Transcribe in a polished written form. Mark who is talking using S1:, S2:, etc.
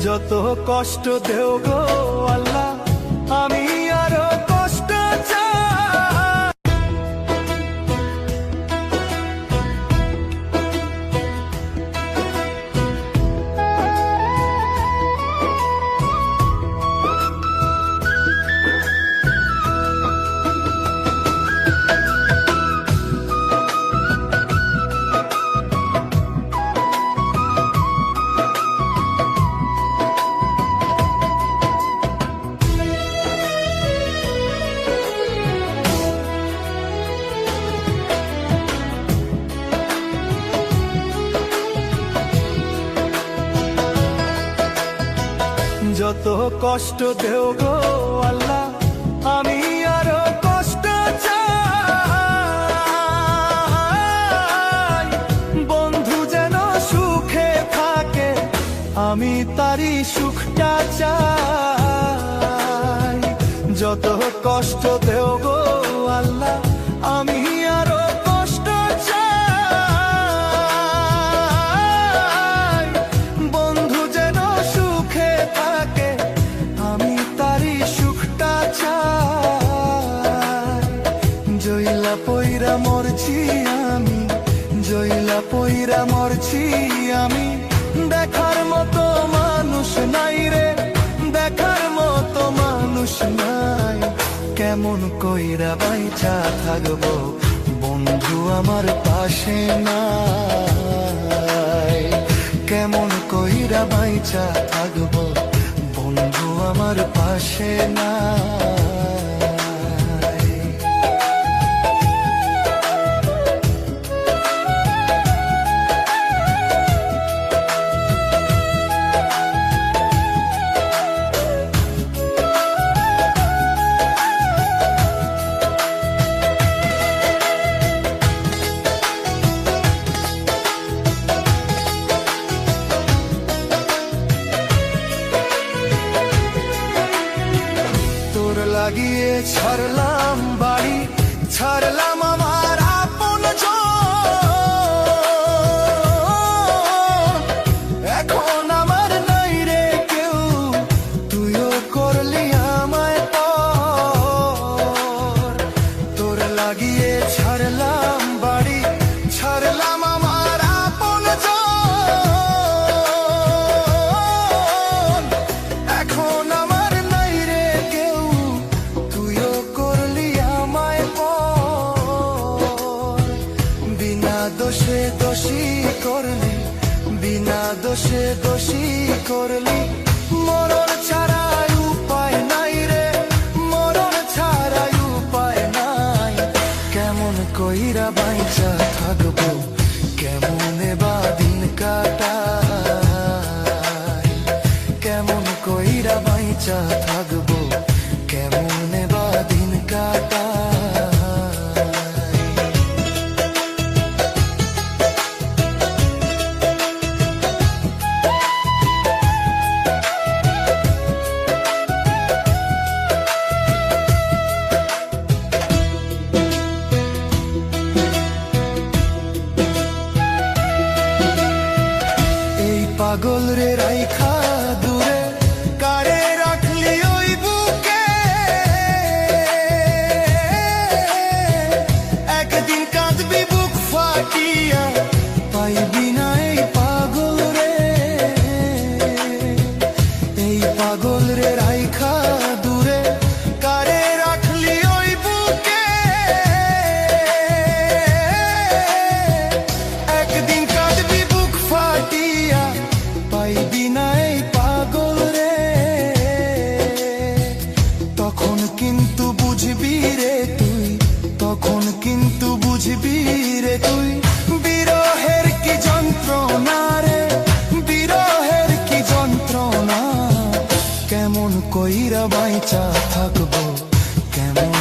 S1: যত কষ্ট দেও গো আল্লাহ, আমি আরো কষ্ট চাই। যত কষ্ট দেও গো আল্লাহ, আমি আরো কষ্ট চাই। বন্ধু যেন সুখে থাকে, আমি তারই সুখটা চাই। যত কষ্ট দেও গো আল্লাহ, আমি আরো কষ্ট চাই। বন্ধু যেন সুখে থাকে, আমি তারই সুখটা চাই। জইলা পইরা মরছি আমি, জইলা পইরা মরছি আমি, দেখার মতো মানুষ নাই রে, দেখার মতো মানুষ নাই। কেমন কইরা বাইচা থাকবো, বন্ধু আমার পাশে নাই। কেমন কইরা বাইচা থাকবো, বন্ধু আমার পাশে নাই। লাগিয়ে ছাড়লাম বাড়ি, ছাড়লাম আমার আপন জন। এখন আমার নাই রে কেউ, তুইও করলি আমায় পর। তোর লাগিয়ে ছাড়লাম বাড়ি, ছাড়লাম আমার আপন জন। এখন আমার নাই রে কেউ, তুইও করলি আমায় পর। বিনা দোষে দোষী করলি, বিনা দোষে দোষী করলি। মরণ ছাড়াই উপায় নাই রে, মরণ ছাড়াই উপায় নাই। কেমন কইরা বাইচা থাকবো, কেমনে বা দিন কাটাই। কেমন কইরা বাইচা থাকবো, কেমনে বা দিন কাটাই। এই পাগল রে রাইখা দূরে, কারে রাখলি ওই বুকে। একদিন কাঁদবি বুক ফাটিয়া, পাইবি না এই পাগল রে। এই পাগল রে রাইখা দূরে, কারে রাখলি ওই বুকে। একদিন কাঁদবি বুক ফাটিয়া, পাইবি না এই পাগল রে। তখন কিন্তু বুঝবি রে তুই, তখন কিন্তু বুঝবি রে তুই। বিরহের কি যন্ত্রণা রে, বিরহের কি যন্ত্রণা। কেমন কইরা বাইচা থাকবো, কেমন